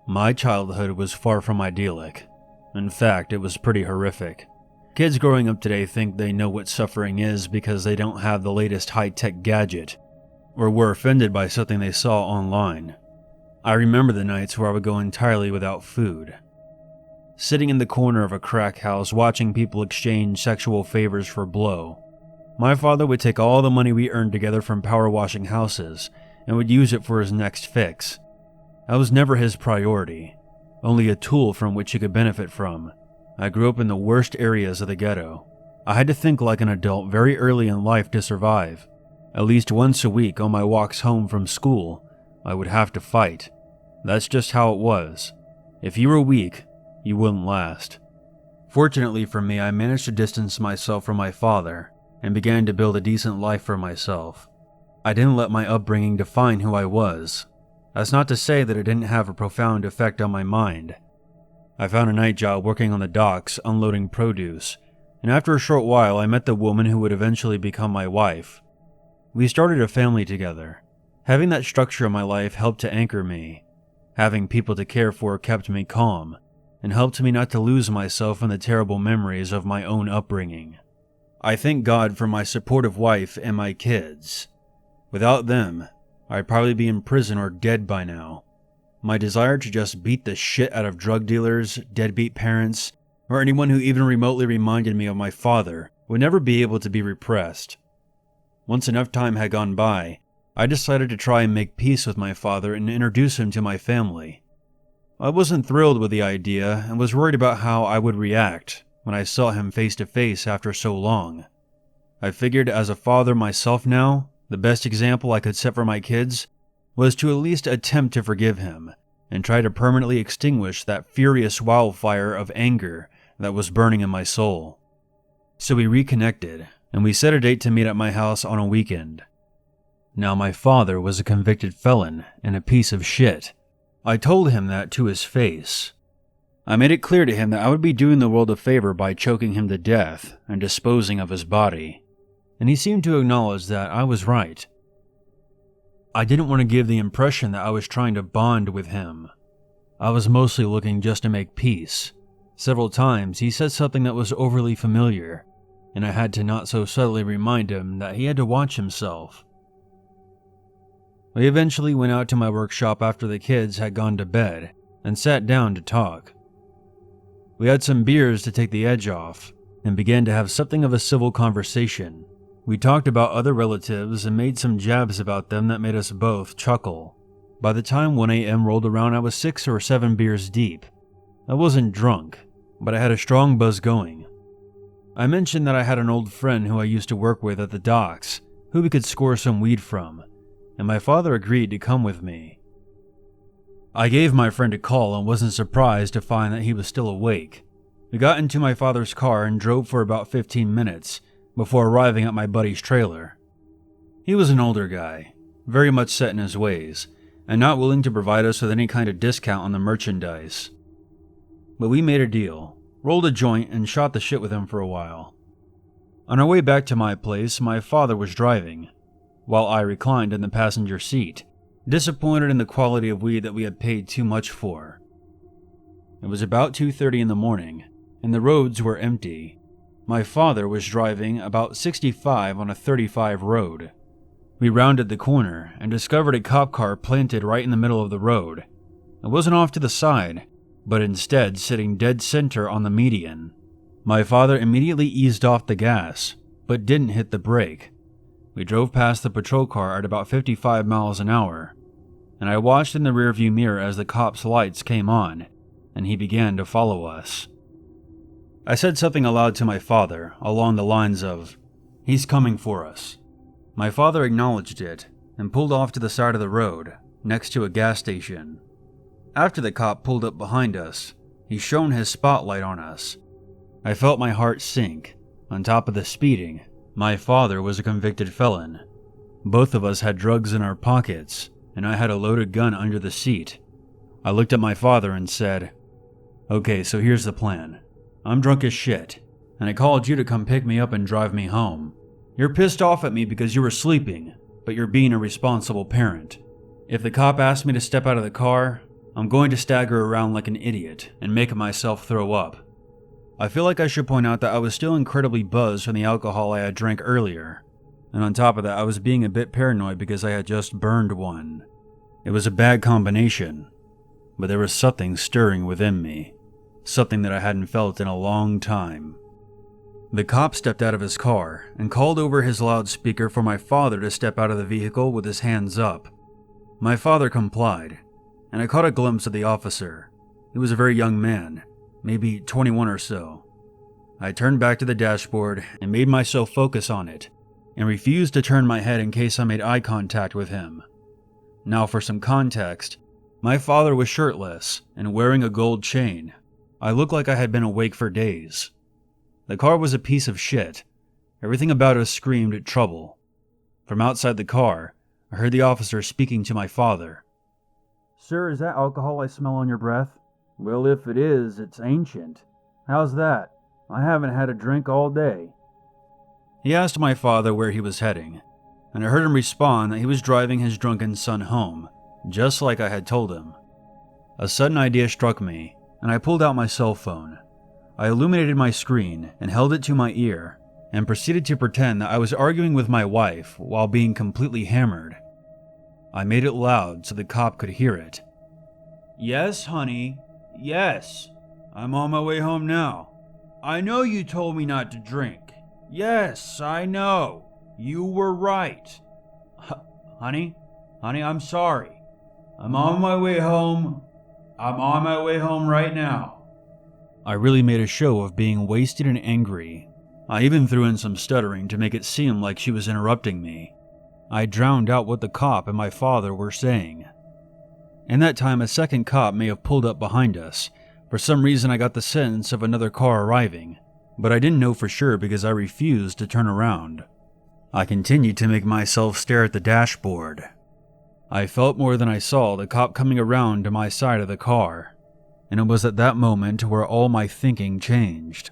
My childhood was far from idyllic. In fact, it was pretty horrific. Kids growing up today think they know what suffering is because they don't have the latest high-tech gadget, or were offended by something they saw online. I remember the nights where I would go entirely without food. Sitting in the corner of a crack house watching people exchange sexual favors for blow. My father would take all the money we earned together from power washing houses and would use it for his next fix. I was never his priority, only a tool from which he could benefit from. I grew up in the worst areas of the ghetto. I had to think like an adult very early in life to survive. At least once a week on my walks home from school, I would have to fight. That's just how it was. If you were weak, you wouldn't last. Fortunately for me, I managed to distance myself from my father and began to build a decent life for myself. I didn't let my upbringing define who I was. That's not to say that it didn't have a profound effect on my mind. I found a night job working on the docks, unloading produce, and after a short while I met the woman who would eventually become my wife. We started a family together. Having that structure in my life helped to anchor me. Having people to care for kept me calm, and helped me not to lose myself in the terrible memories of my own upbringing. I thank God for my supportive wife and my kids. Without them, I'd probably be in prison or dead by now. My desire to just beat the shit out of drug dealers, deadbeat parents, or anyone who even remotely reminded me of my father would never be able to be repressed. Once enough time had gone by, I decided to try and make peace with my father and introduce him to my family. I wasn't thrilled with the idea and was worried about how I would react when I saw him face to face after so long. I figured as a father myself now, the best example I could set for my kids was to at least attempt to forgive him and try to permanently extinguish that furious wildfire of anger that was burning in my soul. So we reconnected, and we set a date to meet at my house on a weekend. Now my father was a convicted felon and a piece of shit. I told him that to his face. I made it clear to him that I would be doing the world a favor by choking him to death and disposing of his body, and he seemed to acknowledge that I was right. I didn't want to give the impression that I was trying to bond with him. I was mostly looking just to make peace. Several times he said something that was overly familiar, and I had to not so subtly remind him that he had to watch himself. We eventually went out to my workshop after the kids had gone to bed and sat down to talk. We had some beers to take the edge off and began to have something of a civil conversation. We talked about other relatives and made some jabs about them that made us both chuckle. By the time 1 a.m. rolled around, I was 6 or 7 beers deep. I wasn't drunk, but I had a strong buzz going. I mentioned that I had an old friend who I used to work with at the docks, who we could score some weed from, and my father agreed to come with me. I gave my friend a call and wasn't surprised to find that he was still awake. We got into my father's car and drove for about 15 minutes before arriving at my buddy's trailer. He was an older guy, very much set in his ways, and not willing to provide us with any kind of discount on the merchandise. But we made a deal, rolled a joint, and shot the shit with him for a while. On our way back to my place, my father was driving, while I reclined in the passenger seat, disappointed in the quality of weed that we had paid too much for. It was about 2:30 in the morning, and the roads were empty. My father was driving about 65 on a 35 road. We rounded the corner and discovered a cop car planted right in the middle of the road. It wasn't off to the side, but instead sitting dead center on the median. My father immediately eased off the gas, but didn't hit the brake. We drove past the patrol car at about 55 miles an hour, and I watched in the rearview mirror as the cop's lights came on, and he began to follow us. I said something aloud to my father, along the lines of, "He's coming for us." My father acknowledged it, and pulled off to the side of the road, next to a gas station. After the cop pulled up behind us, he shone his spotlight on us. I felt my heart sink. On top of the speeding, my father was a convicted felon. Both of us had drugs in our pockets, and I had a loaded gun under the seat. I looked at my father and said, "Okay, so here's the plan. I'm drunk as shit, and I called you to come pick me up and drive me home. You're pissed off at me because you were sleeping, but you're being a responsible parent. If the cop asked me to step out of the car, I'm going to stagger around like an idiot and make myself throw up. I feel like I should point out that I was still incredibly buzzed from the alcohol I had drank earlier, and on top of that I was being a bit paranoid because I had just burned one. It was a bad combination, but there was something stirring within me, something that I hadn't felt in a long time. The cop stepped out of his car and called over his loudspeaker for my father to step out of the vehicle with his hands up. My father complied, and I caught a glimpse of the officer. He was a very young man, maybe 21 or so. I turned back to the dashboard and made myself focus on it, and refused to turn my head in case I made eye contact with him. Now for some context, my father was shirtless and wearing a gold chain. I looked like I had been awake for days. The car was a piece of shit. Everything about us screamed trouble. From outside the car, I heard the officer speaking to my father. "Sir, is that alcohol I smell on your breath?" "Well, if it is, it's ancient." "How's that? I haven't had a drink all day." He asked my father where he was heading, and I heard him respond that he was driving his drunken son home, just like I had told him. A sudden idea struck me, and I pulled out my cell phone. I illuminated my screen and held it to my ear, and proceeded to pretend that I was arguing with my wife while being completely hammered. I made it loud so the cop could hear it. "Yes, honey. Yes. I'm on my way home now. I know you told me not to drink. Yes, I know. You were right. Honey, I'm sorry. I'm on my way home. I'm on my way home right now." I really made a show of being wasted and angry. I even threw in some stuttering to make it seem like she was interrupting me. I drowned out what the cop and my father were saying. In that time, a second cop may have pulled up behind us. For some reason, I got the sense of another car arriving, but I didn't know for sure because I refused to turn around. I continued to make myself stare at the dashboard. I felt more than I saw the cop coming around to my side of the car, and it was at that moment where all my thinking changed.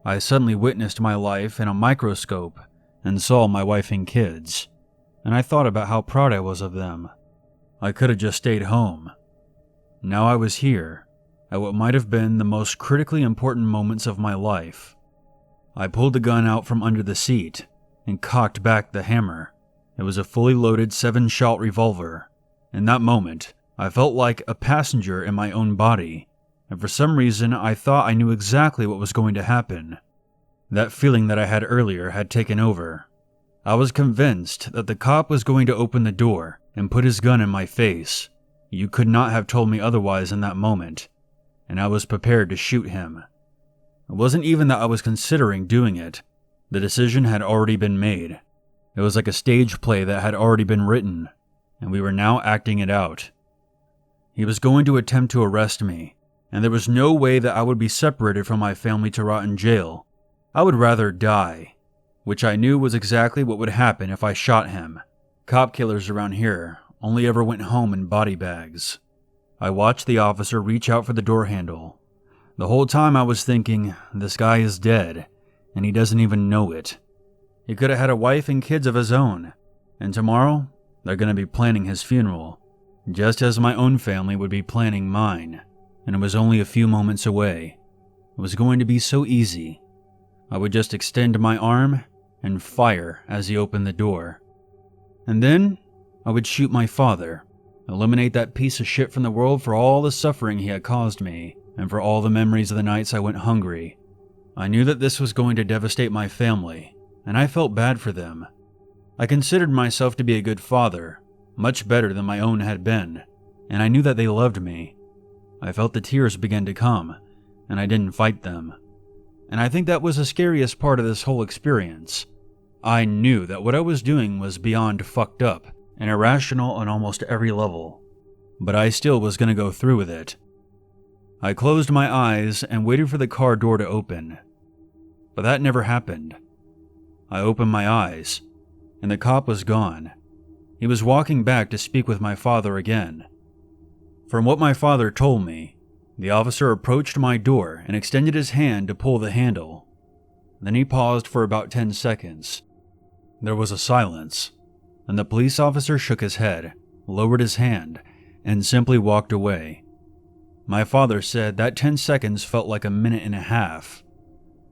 I suddenly witnessed my life in a microscope and saw my wife and kids, and I thought about how proud I was of them. I could have just stayed home. Now I was here, at what might have been the most critically important moments of my life. I pulled the gun out from under the seat and cocked back the hammer. It was a fully loaded 7-shot revolver. In that moment, I felt like a passenger in my own body, and for some reason I thought I knew exactly what was going to happen. That feeling that I had earlier had taken over. I was convinced that the cop was going to open the door and put his gun in my face. You could not have told me otherwise in that moment, and I was prepared to shoot him. It wasn't even that I was considering doing it. The decision had already been made. It was like a stage play that had already been written, and we were now acting it out. He was going to attempt to arrest me, and there was no way that I would be separated from my family to rot in jail. I would rather die, which I knew was exactly what would happen if I shot him. Cop killers around here only ever went home in body bags. I watched the officer reach out for the door handle. The whole time I was thinking, this guy is dead, and he doesn't even know it. He could have had a wife and kids of his own, and tomorrow, they're going to be planning his funeral, just as my own family would be planning mine, and it was only a few moments away. It was going to be so easy. I would just extend my arm and fire as he opened the door. And then, I would shoot my father, eliminate that piece of shit from the world for all the suffering he had caused me, and for all the memories of the nights I went hungry. I knew that this was going to devastate my family, and I felt bad for them. I considered myself to be a good father, much better than my own had been, and I knew that they loved me. I felt the tears begin to come, and I didn't fight them. And I think that was the scariest part of this whole experience. I knew that what I was doing was beyond fucked up and irrational on almost every level, but I still was going to go through with it. I closed my eyes and waited for the car door to open, but that never happened. I opened my eyes, and the cop was gone. He was walking back to speak with my father again. From what my father told me, the officer approached my door and extended his hand to pull the handle. Then he paused for about 10 seconds. There was a silence, and the police officer shook his head, lowered his hand, and simply walked away. My father said that 10 seconds felt like a minute and a half.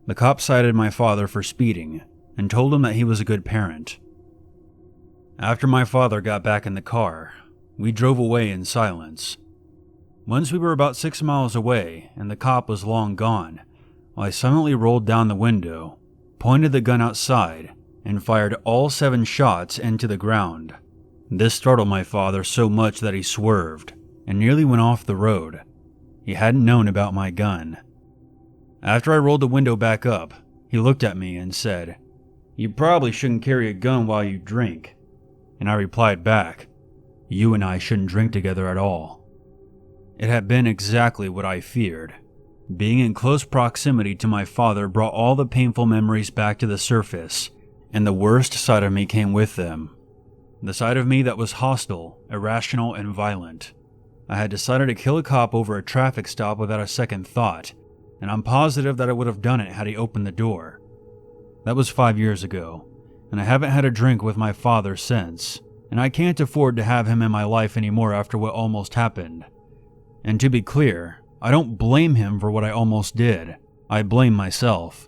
The cop cited my father for speeding and told him that he was a good parent. After my father got back in the car, we drove away in silence. Once we were about 6 miles away and the cop was long gone, I silently rolled down the window, pointed the gun outside, and fired all 7 shots into the ground. This startled my father so much that he swerved and nearly went off the road. He hadn't known about my gun. After I rolled the window back up, he looked at me and said, "You probably shouldn't carry a gun while you drink." And I replied back, "You and I shouldn't drink together at all." It had been exactly what I feared. Being in close proximity to my father brought all the painful memories back to the surface, and the worst side of me came with them. The side of me that was hostile, irrational, and violent. I had decided to kill a cop over a traffic stop without a second thought, and I'm positive that I would have done it had he opened the door. That was 5 years ago, and I haven't had a drink with my father since, and I can't afford to have him in my life anymore after what almost happened. And to be clear, I don't blame him for what I almost did. I blame myself.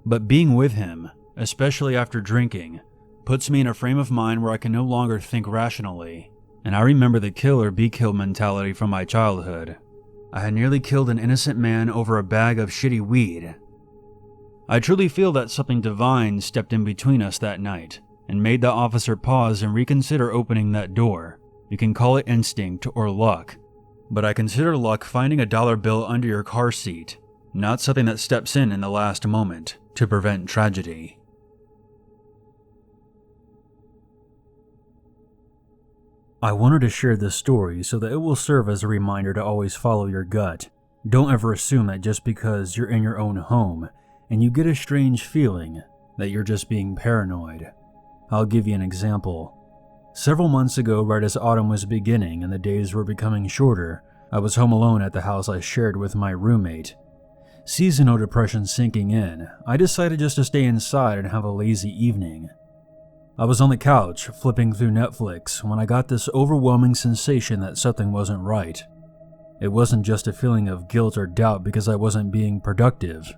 But being with him, especially after drinking, puts me in a frame of mind where I can no longer think rationally, and I remember the kill or be killed mentality from my childhood. I had nearly killed an innocent man over a bag of shitty weed. I truly feel that something divine stepped in between us that night and made the officer pause and reconsider opening that door. You can call it instinct or luck, but I consider luck finding a dollar bill under your car seat, not something that steps in the last moment to prevent tragedy. I wanted to share this story so that it will serve as a reminder to always follow your gut. Don't ever assume that just because you're in your own home and you get a strange feeling that you're just being paranoid. I'll give you an example. Several months ago, right as autumn was beginning and the days were becoming shorter, I was home alone at the house I shared with my roommate. Seasonal depression sinking in, I decided just to stay inside and have a lazy evening. I was on the couch, flipping through Netflix, when I got this overwhelming sensation that something wasn't right. It wasn't just a feeling of guilt or doubt because I wasn't being productive.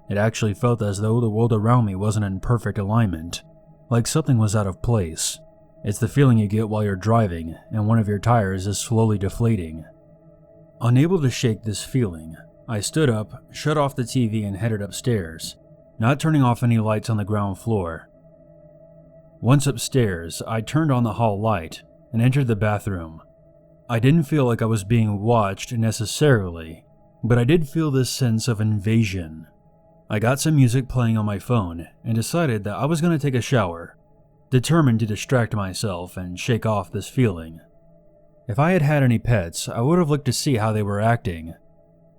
It actually felt as though the world around me wasn't in perfect alignment, like something was out of place. It's the feeling you get while you're driving and one of your tires is slowly deflating. Unable to shake this feeling, I stood up, shut off the TV, and headed upstairs, not turning off any lights on the ground floor. Once upstairs, I turned on the hall light and entered the bathroom. I didn't feel like I was being watched necessarily, but I did feel this sense of invasion. I got some music playing on my phone and decided that I was going to take a shower, determined to distract myself and shake off this feeling. If I had had any pets, I would have looked to see how they were acting,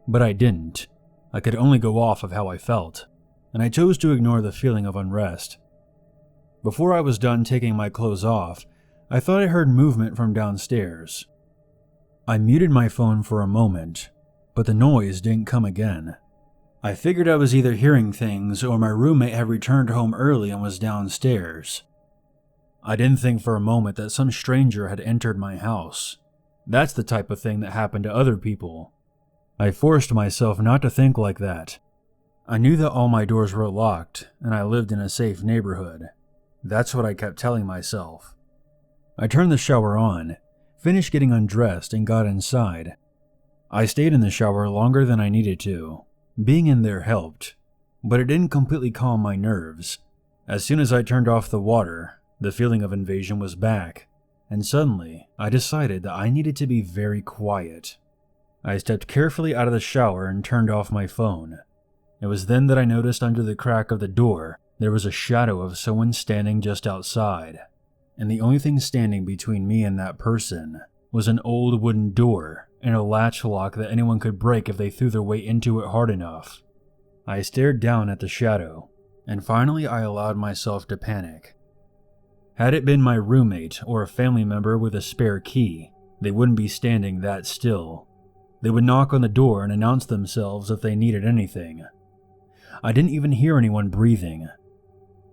but I didn't. I could only go off of how I felt, and I chose to ignore the feeling of unrest. Before I was done taking my clothes off, I thought I heard movement from downstairs. I muted my phone for a moment, but the noise didn't come again. I figured I was either hearing things or my roommate had returned home early and was downstairs. I didn't think for a moment that some stranger had entered my house. That's the type of thing that happened to other people. I forced myself not to think like that. I knew that all my doors were locked and I lived in a safe neighborhood. That's what I kept telling myself. I turned the shower on, finished getting undressed, and got inside. I stayed in the shower longer than I needed to. Being in there helped, but it didn't completely calm my nerves. As soon as I turned off the water, the feeling of invasion was back, and suddenly I decided that I needed to be very quiet. I stepped carefully out of the shower and turned off my phone. It was then that I noticed under the crack of the door there was a shadow of someone standing just outside, and the only thing standing between me and that person was an old wooden door and a latch lock that anyone could break if they threw their weight into it hard enough. I stared down at the shadow, and finally I allowed myself to panic. Had it been my roommate or a family member with a spare key, they wouldn't be standing that still. They would knock on the door and announce themselves if they needed anything. I didn't even hear anyone breathing.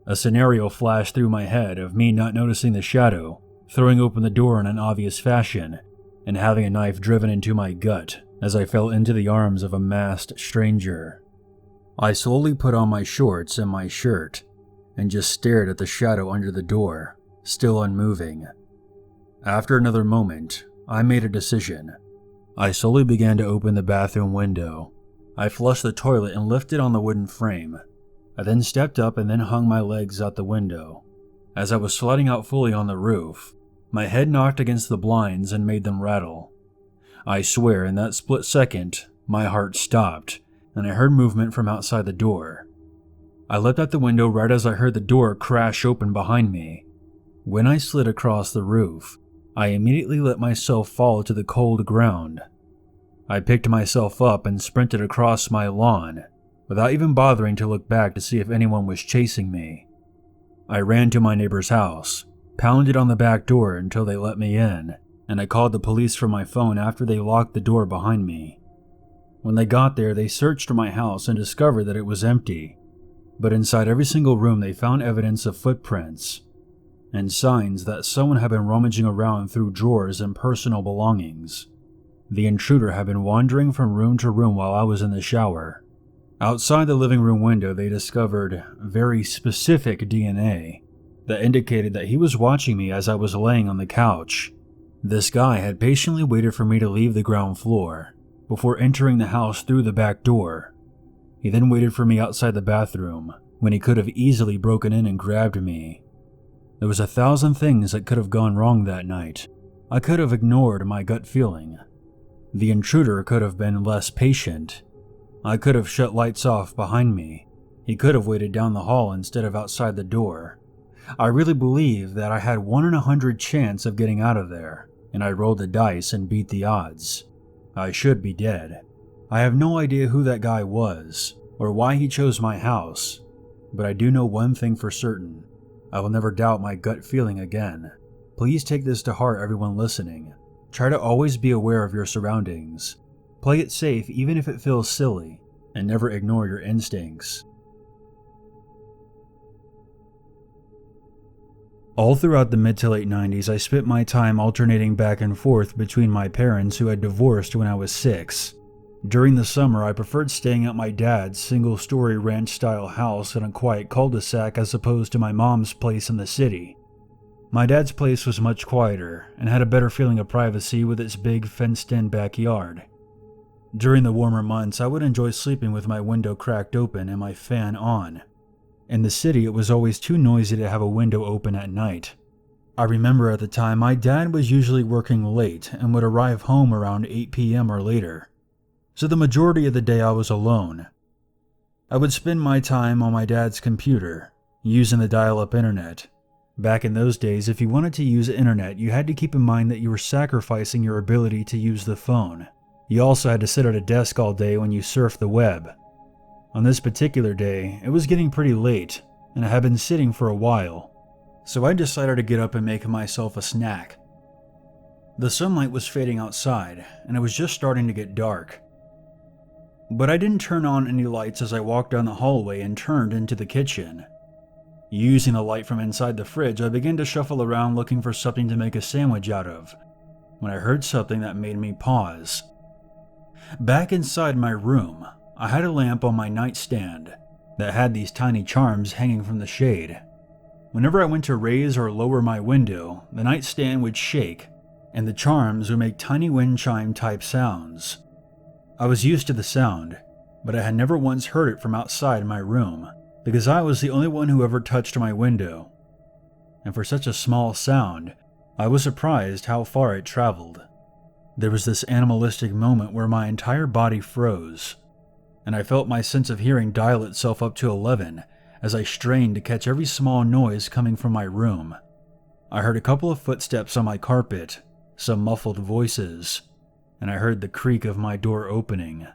A scenario flashed through my head of me not noticing the shadow, throwing open the door in an obvious fashion, and having a knife driven into my gut as I fell into the arms of a masked stranger. I slowly put on my shorts and my shirt and just stared at the shadow under the door, still unmoving. After another moment, I made a decision. I slowly began to open the bathroom window. I flushed the toilet and lifted on the wooden frame. I then stepped up and then hung my legs out the window. As I was sliding out fully on the roof, my head knocked against the blinds and made them rattle. I swear in that split second, my heart stopped, and I heard movement from outside the door. I leapt out the window right as I heard the door crash open behind me. When I slid across the roof, I immediately let myself fall to the cold ground. I picked myself up and sprinted across my lawn, without even bothering to look back to see if anyone was chasing me. I ran to my neighbor's house, pounded on the back door until they let me in, and I called the police from my phone after they locked the door behind me. When they got there, they searched my house and discovered that it was empty, but inside every single room they found evidence of footprints and signs that someone had been rummaging around through drawers and personal belongings. The intruder had been wandering from room to room while I was in the shower. Outside the living room window, they discovered very specific DNA that indicated that he was watching me as I was laying on the couch. This guy had patiently waited for me to leave the ground floor before entering the house through the back door. He then waited for me outside the bathroom when he could have easily broken in and grabbed me. There was 1,000 things that could have gone wrong that night. I could have ignored my gut feeling. The intruder could have been less patient. I could have shut lights off behind me. He could have waited down the hall instead of outside the door. I really believe that I had 1 in 100 chance of getting out of there, and I rolled the dice and beat the odds. I should be dead. I have no idea who that guy was, or why he chose my house, but I do know one thing for certain. I will never doubt my gut feeling again. Please take this to heart, everyone listening. Try to always be aware of your surroundings. Play it safe even if it feels silly, and never ignore your instincts. All throughout the mid to late 90s, I spent my time alternating back and forth between my parents who had divorced when I was 6. During the summer, I preferred staying at my dad's single-story ranch-style house in a quiet cul-de-sac as opposed to my mom's place in the city. My dad's place was much quieter and had a better feeling of privacy with its big fenced-in backyard. During the warmer months, I would enjoy sleeping with my window cracked open and my fan on. In the city, it was always too noisy to have a window open at night. I remember at the time my dad was usually working late and would arrive home around 8 p.m. or later. So the majority of the day I was alone. I would spend my time on my dad's computer, using the dial-up internet. Back in those days, if you wanted to use the internet, you had to keep in mind that you were sacrificing your ability to use the phone. You also had to sit at a desk all day when you surfed the web. On this particular day, it was getting pretty late, and I had been sitting for a while, so I decided to get up and make myself a snack. The sunlight was fading outside, and it was just starting to get dark. But I didn't turn on any lights as I walked down the hallway and turned into the kitchen. Using the light from inside the fridge, I began to shuffle around looking for something to make a sandwich out of, when I heard something that made me pause. Back inside my room, I had a lamp on my nightstand that had these tiny charms hanging from the shade. Whenever I went to raise or lower my window, the nightstand would shake, and the charms would make tiny wind chime type sounds. I was used to the sound, but I had never once heard it from outside my room, because I was the only one who ever touched my window. And for such a small sound, I was surprised how far it traveled. There was this animalistic moment where my entire body froze, and I felt my sense of hearing dial itself up to 11 as I strained to catch every small noise coming from my room. I heard a couple of footsteps on my carpet, some muffled voices, and I heard the creak of my door opening.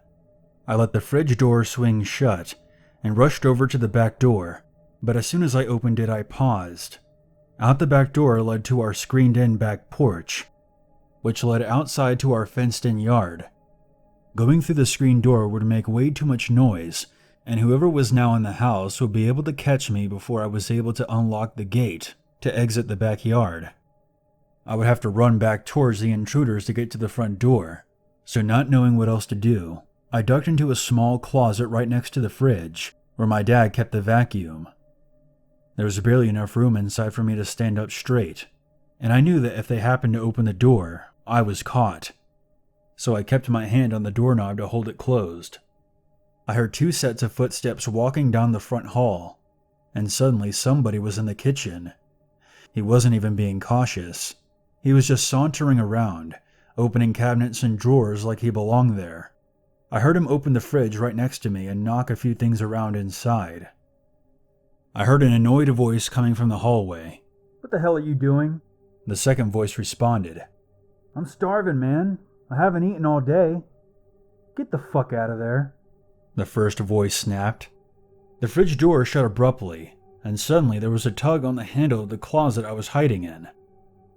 I let the fridge door swing shut and rushed over to the back door, but as soon as I opened it, I paused. Out the back door led to our screened-in back porch, which led outside to our fenced-in yard. Going through the screen door would make way too much noise, and whoever was now in the house would be able to catch me before I was able to unlock the gate to exit the backyard. I would have to run back towards the intruders to get to the front door. So not knowing what else to do, I ducked into a small closet right next to the fridge, where my dad kept the vacuum. There was barely enough room inside for me to stand up straight, and I knew that if they happened to open the door, I was caught. So I kept my hand on the doorknob to hold it closed. I heard 2 sets of footsteps walking down the front hall, and suddenly somebody was in the kitchen. He wasn't even being cautious. He was just sauntering around, opening cabinets and drawers like he belonged there. I heard him open the fridge right next to me and knock a few things around inside. I heard an annoyed voice coming from the hallway. "What the hell are you doing?" The second voice responded. "I'm starving, man. I haven't eaten all day." "Get the fuck out of there," the first voice snapped. The fridge door shut abruptly, and suddenly there was a tug on the handle of the closet I was hiding in.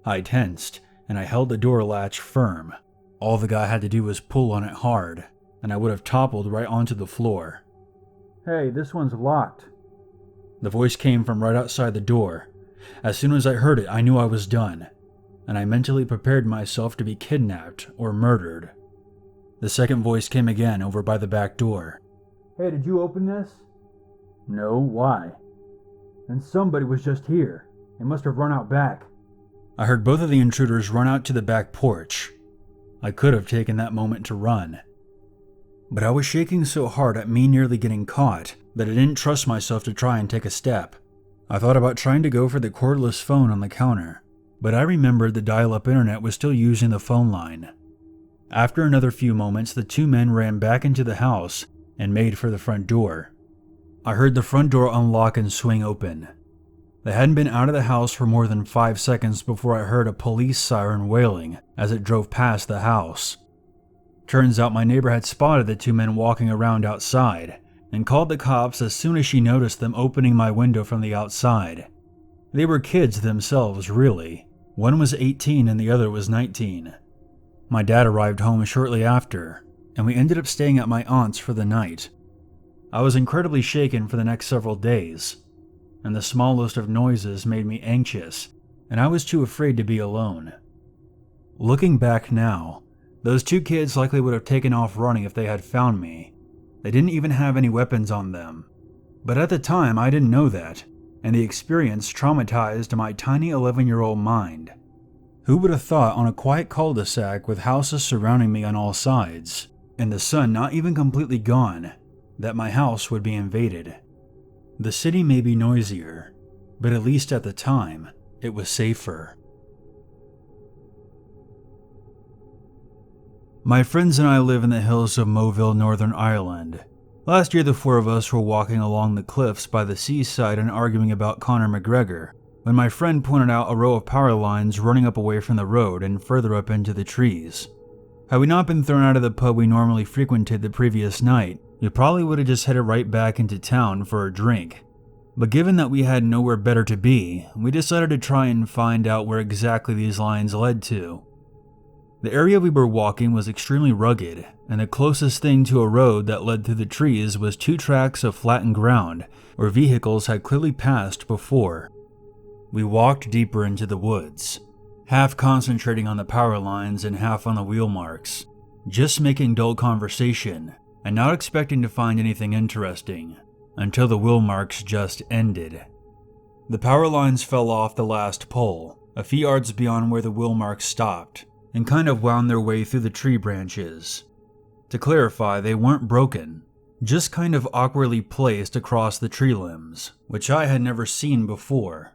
I tensed, and I held the door latch firm. All the guy had to do was pull on it hard, and I would have toppled right onto the floor. "Hey, this one's locked." The voice came from right outside the door. As soon as I heard it, I knew I was done, and I mentally prepared myself to be kidnapped or murdered. The second voice came again over by the back door. "Hey, did you open this?" "No, why?" "Then somebody was just here. They must have run out back." I heard both of the intruders run out to the back porch. I could have taken that moment to run, but I was shaking so hard at me nearly getting caught that I didn't trust myself to try and take a step. I thought about trying to go for the cordless phone on the counter, but I remembered the dial-up internet was still using the phone line. After another few moments, the 2 men ran back into the house and made for the front door. I heard the front door unlock and swing open. They hadn't been out of the house for more than 5 seconds before I heard a police siren wailing as it drove past the house. Turns out my neighbor had spotted the 2 men walking around outside and called the cops as soon as she noticed them opening my window from the outside. They were kids themselves, really. One was 18 and the other was 19. My dad arrived home shortly after, and we ended up staying at my aunt's for the night. I was incredibly shaken for the next several days, and the smallest of noises made me anxious, and I was too afraid to be alone. Looking back now, those 2 kids likely would have taken off running if they had found me. They didn't even have any weapons on them. But at the time, I didn't know that, and the experience traumatized my tiny 11-year-old mind. Who would have thought on a quiet cul-de-sac with houses surrounding me on all sides, and the sun not even completely gone, that my house would be invaded? The city may be noisier, but at least at the time, it was safer. My friends and I live in the hills of Moville, Northern Ireland. Last year the 4 of us were walking along the cliffs by the seaside and arguing about Conor McGregor, when my friend pointed out a row of power lines running up away from the road and further up into the trees. Had we not been thrown out of the pub we normally frequented the previous night, we probably would have just headed right back into town for a drink. But given that we had nowhere better to be, we decided to try and find out where exactly these lines led to. The area we were walking was extremely rugged, and the closest thing to a road that led through the trees was 2 tracts of flattened ground where vehicles had clearly passed before. We walked deeper into the woods, half concentrating on the power lines and half on the wheel marks, just making dull conversation and not expecting to find anything interesting, until the wheel marks just ended. The power lines fell off the last pole, a few yards beyond where the wheel marks stopped, and kind of wound their way through the tree branches. To clarify, they weren't broken, just kind of awkwardly placed across the tree limbs, which I had never seen before.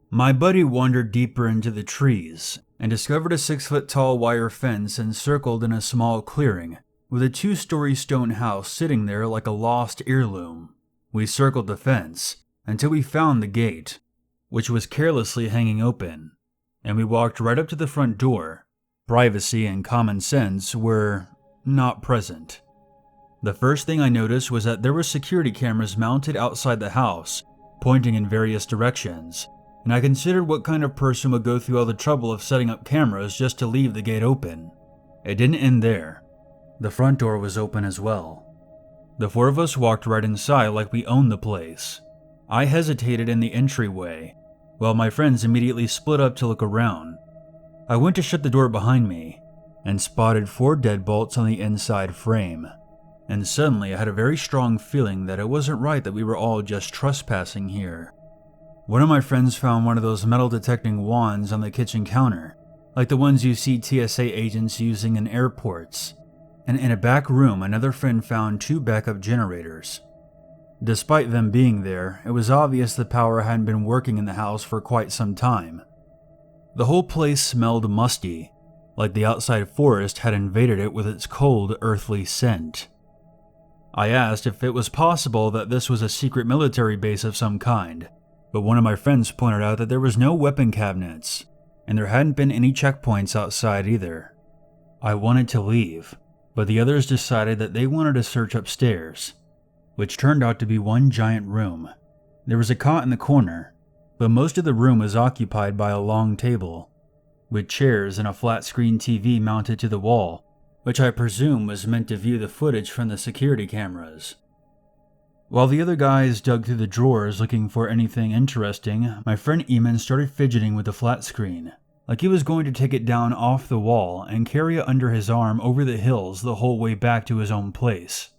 My buddy wandered deeper into the trees and discovered a 6-foot-tall wire fence encircled in a small clearing, with a 2-story stone house sitting there like a lost heirloom. We circled the fence until we found the gate, which was carelessly hanging open, and we walked right up to the front door. Privacy and common sense were not present. The first thing I noticed was that there were security cameras mounted outside the house, pointing in various directions, and I considered what kind of person would go through all the trouble of setting up cameras just to leave the gate open. It didn't end there. The front door was open as well. The 4 of us walked right inside like we owned the place. I hesitated in the entryway, while my friends immediately split up to look around. I went to shut the door behind me and spotted 4 deadbolts on the inside frame. And suddenly I had a very strong feeling that it wasn't right that we were all just trespassing here. One of my friends found one of those metal detecting wands on the kitchen counter, like the ones you see TSA agents using in airports. And in a back room, another friend found 2 backup generators. Despite them being there, it was obvious the power hadn't been working in the house for quite some time. The whole place smelled musty, like the outside forest had invaded it with its cold, earthly scent. I asked if it was possible that this was a secret military base of some kind, but one of my friends pointed out that there was no weapon cabinets, and there hadn't been any checkpoints outside either. I wanted to leave, but the others decided that they wanted to search upstairs, which turned out to be one giant room. There was a cot in the corner, but most of the room was occupied by a long table, with chairs and a flat-screen TV mounted to the wall, which I presume was meant to view the footage from the security cameras. While the other guys dug through the drawers looking for anything interesting, my friend Eamon started fidgeting with the flat screen, like he was going to take it down off the wall and carry it under his arm over the hills the whole way back to his own place.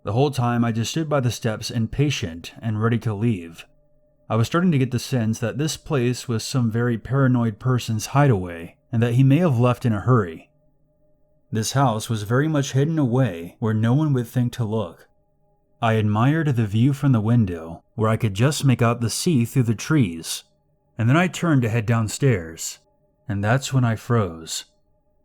The whole time I just stood by the steps impatient and ready to leave. I was starting to get the sense that this place was some very paranoid person's hideaway and that he may have left in a hurry. This house was very much hidden away where no one would think to look. I admired the view from the window, where I could just make out the sea through the trees, and then I turned to head downstairs, and that's when I froze.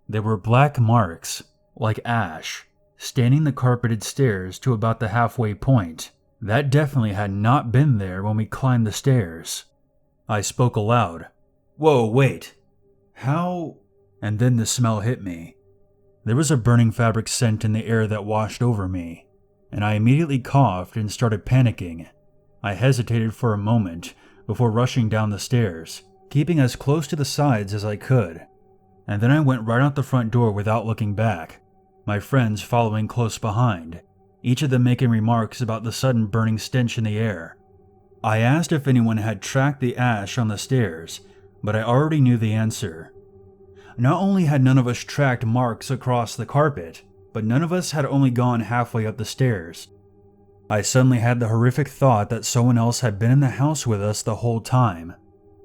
There were black marks, like ash, staining the carpeted stairs to about the halfway point. That definitely had not been there when we climbed the stairs. I spoke aloud. "Whoa, wait. How?" And then the smell hit me. There was a burning fabric scent in the air that washed over me, and I immediately coughed and started panicking. I hesitated for a moment before rushing down the stairs, keeping as close to the sides as I could, and then I went right out the front door without looking back, my friends following close behind, each of them making remarks about the sudden burning stench in the air. I asked if anyone had tracked the ash on the stairs, but I already knew the answer. Not only had none of us tracked marks across the carpet, but none of us had only gone halfway up the stairs. I suddenly had the horrific thought that someone else had been in the house with us the whole time.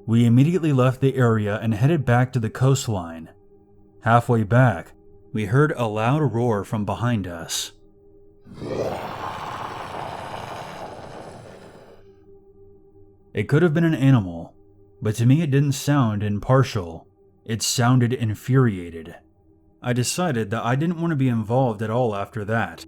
We immediately left the area and headed back to the coastline. Halfway back, we heard a loud roar from behind us. It could have been an animal, but to me it didn't sound impartial. It sounded infuriated. I decided that I didn't want to be involved at all after that.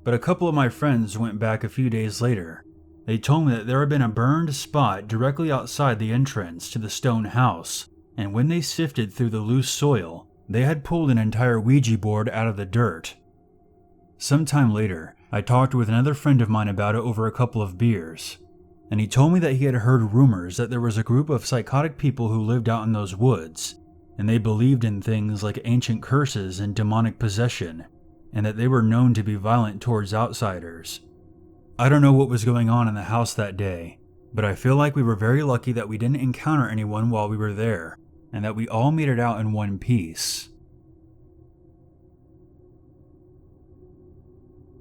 But a couple of my friends went back a few days later. They told me that there had been a burned spot directly outside the entrance to the stone house, and when they sifted through the loose soil, they had pulled an entire Ouija board out of the dirt. Sometime later, I talked with another friend of mine about it over a couple of beers, and he told me that he had heard rumors that there was a group of psychotic people who lived out in those woods, and they believed in things like ancient curses and demonic possession, and that they were known to be violent towards outsiders. I don't know what was going on in the house that day, but I feel like we were very lucky that we didn't encounter anyone while we were there, and that we all made it out in one piece.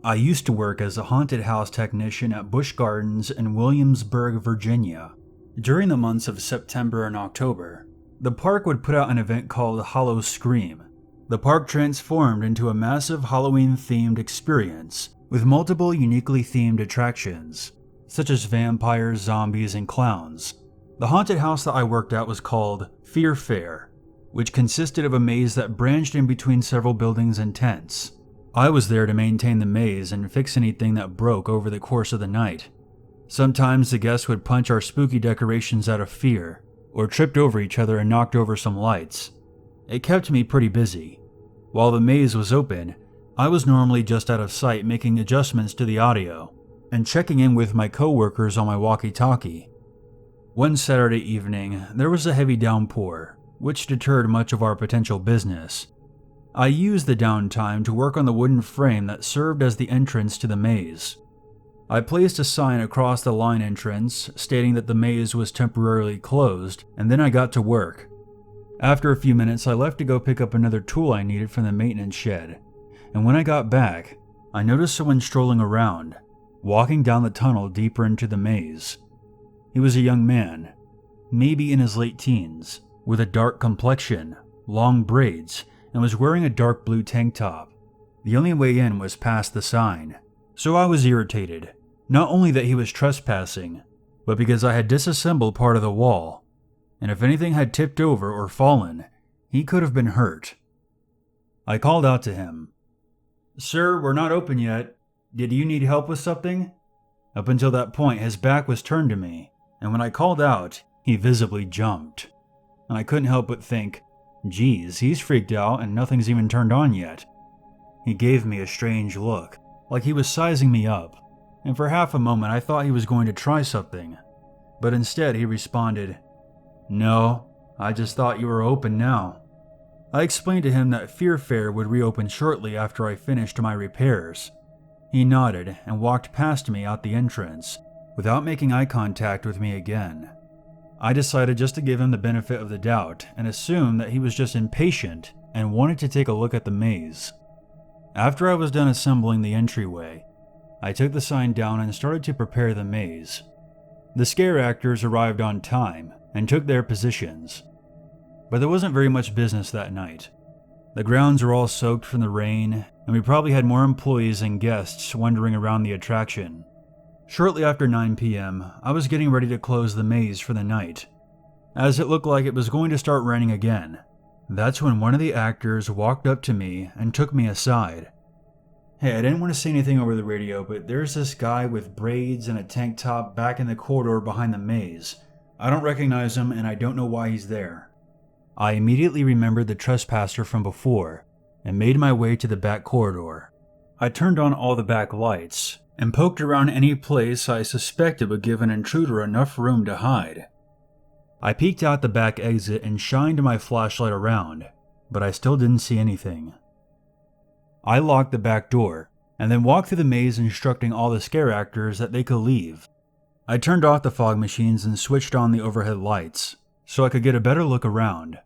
I used to work as a haunted house technician at Busch Gardens in Williamsburg, Virginia. During the months of September and October, the park would put out an event called Hollow Scream. The park transformed into a massive Halloween-themed experience with multiple uniquely themed attractions, such as vampires, zombies, and clowns. The haunted house that I worked at was called Fear Fair, which consisted of a maze that branched in between several buildings and tents. I was there to maintain the maze and fix anything that broke over the course of the night. Sometimes the guests would punch our spooky decorations out of fear, or tripped over each other and knocked over some lights. It kept me pretty busy. While the maze was open, I was normally just out of sight making adjustments to the audio, and checking in with my coworkers on my walkie-talkie. One Saturday evening, there was a heavy downpour, which deterred much of our potential business. I used the downtime to work on the wooden frame that served as the entrance to the maze. I placed a sign across the line entrance stating that the maze was temporarily closed, and then I got to work. After a few minutes, I left to go pick up another tool I needed from the maintenance shed, and when I got back, I noticed someone strolling around, walking down the tunnel deeper into the maze. He was a young man, maybe in his late teens, with a dark complexion, long braids, and was wearing a dark blue tank top. The only way in was past the sign, so I was irritated, not only that he was trespassing, but because I had disassembled part of the wall, and if anything had tipped over or fallen, he could have been hurt. I called out to him, "Sir, we're not open yet. Did you need help with something?" Up until that point, his back was turned to me, and when I called out, he visibly jumped. And I couldn't help but think, geez, he's freaked out and nothing's even turned on yet. He gave me a strange look, like he was sizing me up, and for half a moment I thought he was going to try something. But instead he responded, "No, I just thought you were open now." I explained to him that Fear Fair would reopen shortly after I finished my repairs. He nodded and walked past me out the entrance, without making eye contact with me again. I decided just to give him the benefit of the doubt and assume that he was just impatient and wanted to take a look at the maze. After I was done assembling the entryway, I took the sign down and started to prepare the maze. The scare actors arrived on time and took their positions, but there wasn't very much business that night. The grounds were all soaked from the rain, and we probably had more employees than guests wandering around the attraction. Shortly after 9 p.m., I was getting ready to close the maze for the night, as it looked like it was going to start raining again. That's when one of the actors walked up to me and took me aside. "Hey, I didn't want to say anything over the radio, but there's this guy with braids and a tank top back in the corridor behind the maze. I don't recognize him and I don't know why he's there." I immediately remembered the trespasser from before and made my way to the back corridor. I turned on all the back lights and poked around any place I suspected would give an intruder enough room to hide. I peeked out the back exit and shined my flashlight around, but I still didn't see anything. I locked the back door and then walked through the maze instructing all the scare actors that they could leave. I turned off the fog machines and switched on the overhead lights so I could get a better look around.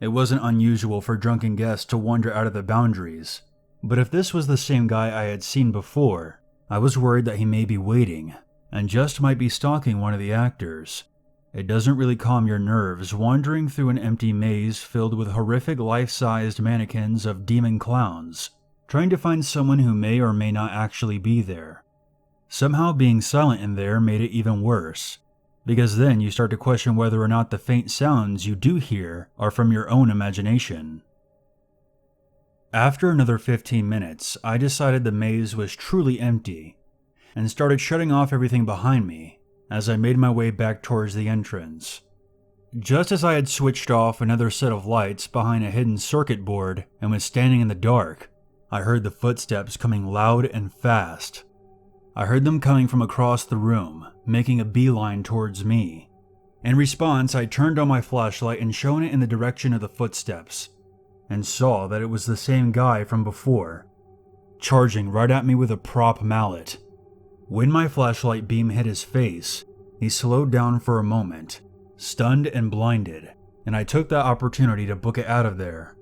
It wasn't unusual for drunken guests to wander out of the boundaries, but if this was the same guy I had seen before, I was worried that he may be waiting and just might be stalking one of the actors. It doesn't really calm your nerves wandering through an empty maze filled with horrific life-sized mannequins of demon clowns, trying to find someone who may or may not actually be there. Somehow being silent in there made it even worse, because then you start to question whether or not the faint sounds you do hear are from your own imagination. After another 15 minutes, I decided the maze was truly empty, and started shutting off everything behind me as I made my way back towards the entrance. Just as I had switched off another set of lights behind a hidden circuit board and was standing in the dark, I heard the footsteps coming loud and fast. I heard them coming from across the room, making a beeline towards me. In response, I turned on my flashlight and shone it in the direction of the footsteps, and saw that it was the same guy from before, charging right at me with a prop mallet. When my flashlight beam hit his face, he slowed down for a moment, stunned and blinded, and I took that opportunity to book it out of there.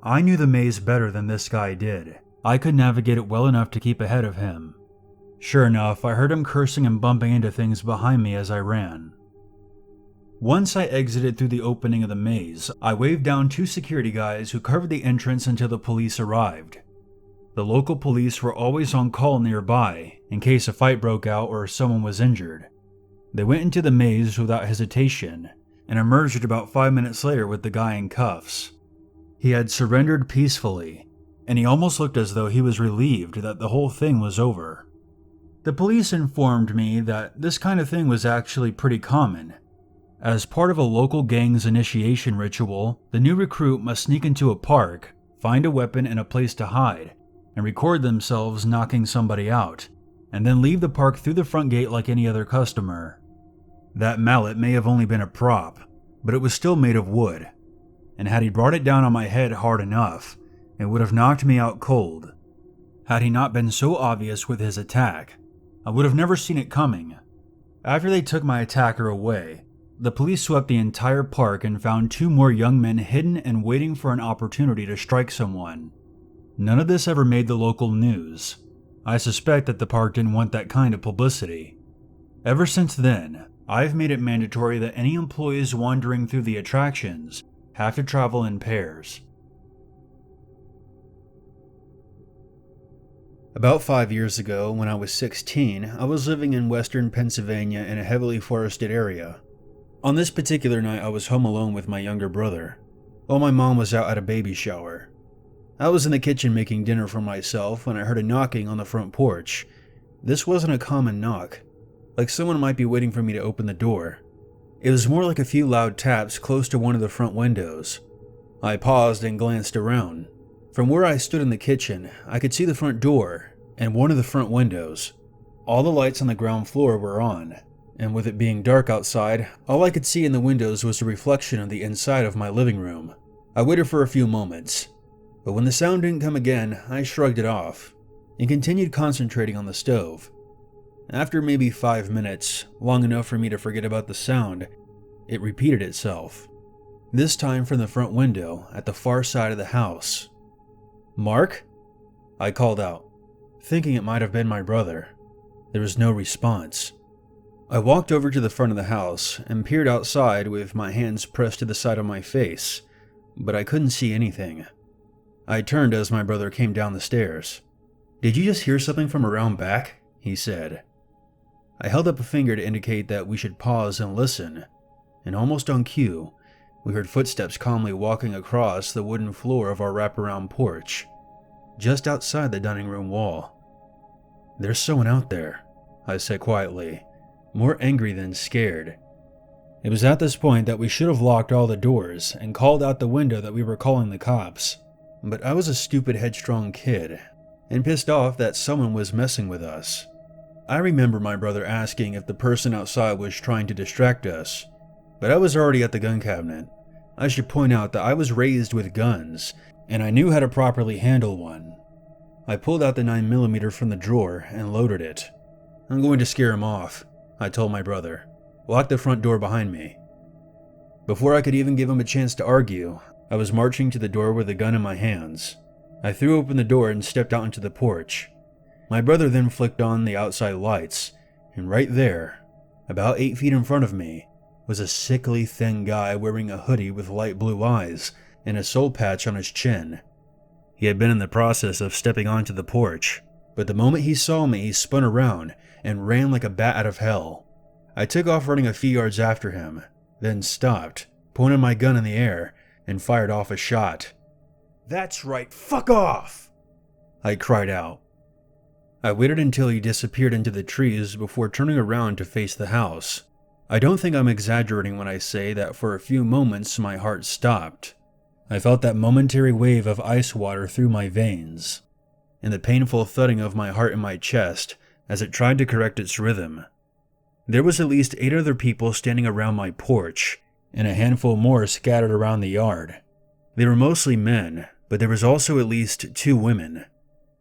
I knew the maze better than this guy did. I could navigate it well enough to keep ahead of him. Sure enough, I heard him cursing and bumping into things behind me as I ran. Once I exited through the opening of the maze, I waved down 2 security guys who covered the entrance until the police arrived. The local police were always on call nearby in case a fight broke out or someone was injured. They went into the maze without hesitation and emerged about 5 minutes later with the guy in cuffs. He had surrendered peacefully, and he almost looked as though he was relieved that the whole thing was over. The police informed me that this kind of thing was actually pretty common. As part of a local gang's initiation ritual, the new recruit must sneak into a park, find a weapon and a place to hide, and record themselves knocking somebody out, and then leave the park through the front gate like any other customer. That mallet may have only been a prop, but it was still made of wood, and had he brought it down on my head hard enough, it would have knocked me out cold. Had he not been so obvious with his attack, I would have never seen it coming. After they took my attacker away, The police swept the entire park and found 2 more young men hidden and waiting for an opportunity to strike someone. None of this ever made the local news. I suspect that the park didn't want that kind of publicity. Ever since then, I've made it mandatory that any employees wandering through the attractions have to travel in pairs. About 5 years ago, when I was 16, I was living in western Pennsylvania in a heavily forested area. On this particular night, I was home alone with my younger brother, while my mom was out at a baby shower. I was in the kitchen making dinner for myself when I heard a knocking on the front porch. This wasn't a common knock, like someone might be waiting for me to open the door. It was more like a few loud taps close to one of the front windows. I paused and glanced around. From where I stood in the kitchen, I could see the front door and one of the front windows. All the lights on the ground floor were on, and with it being dark outside, all I could see in the windows was a reflection of the inside of my living room. I waited for a few moments, but when the sound didn't come again, I shrugged it off and continued concentrating on the stove. After maybe 5 minutes, long enough for me to forget about the sound, it repeated itself. This time from the front window at the far side of the house. "Mark?" I called out, thinking it might have been my brother. There was no response. I walked over to the front of the house and peered outside with my hands pressed to the side of my face, but I couldn't see anything. I turned as my brother came down the stairs. "Did you just hear something from around back?" he said. I held up a finger to indicate that we should pause and listen, and almost on cue, we heard footsteps calmly walking across the wooden floor of our wraparound porch, just outside the dining room wall. "There's someone out there," I said quietly, more angry than scared. It was at this point that we should have locked all the doors and called out the window that we were calling the cops, but I was a stupid, headstrong kid, and pissed off that someone was messing with us. I remember my brother asking if the person outside was trying to distract us, but I was already at the gun cabinet. I should point out that I was raised with guns, and I knew how to properly handle one. I pulled out the 9mm from the drawer and loaded it. "I'm going to scare him off," I told my brother. "Lock the front door behind me." Before I could even give him a chance to argue, I was marching to the door with the gun in my hands. I threw open the door and stepped out into the porch. My brother then flicked on the outside lights, and right there, about 8 feet in front of me, was a sickly thin guy wearing a hoodie with light blue eyes and a soul patch on his chin. He had been in the process of stepping onto the porch, but the moment he saw me, he spun around and ran like a bat out of hell. I took off running a few yards after him, then stopped, pointed my gun in the air, and fired off a shot. "That's right, fuck off!" I cried out. I waited until he disappeared into the trees before turning around to face the house. I don't think I'm exaggerating when I say that for a few moments my heart stopped. I felt that momentary wave of ice water through my veins, and the painful thudding of my heart in my chest as it tried to correct its rhythm. There was at least 8 other people standing around my porch, and a handful more scattered around the yard. They were mostly men, but there was also at least 2 women,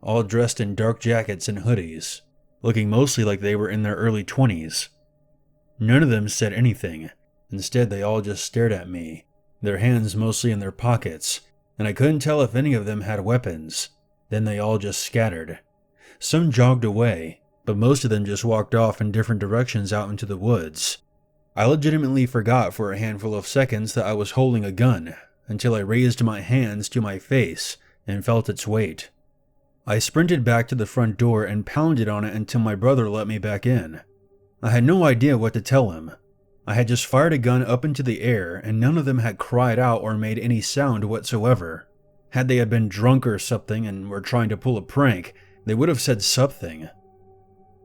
all dressed in dark jackets and hoodies, looking mostly like they were in their early 20s. None of them said anything. Instead, they all just stared at me, their hands mostly in their pockets, and I couldn't tell if any of them had weapons. Then they all just scattered. Some jogged away, but most of them just walked off in different directions out into the woods. I legitimately forgot for a handful of seconds that I was holding a gun, until I raised my hands to my face and felt its weight. I sprinted back to the front door and pounded on it until my brother let me back in. I had no idea what to tell him. I had just fired a gun up into the air, and none of them had cried out or made any sound whatsoever. Had they been drunk or something and were trying to pull a prank, they would have said something.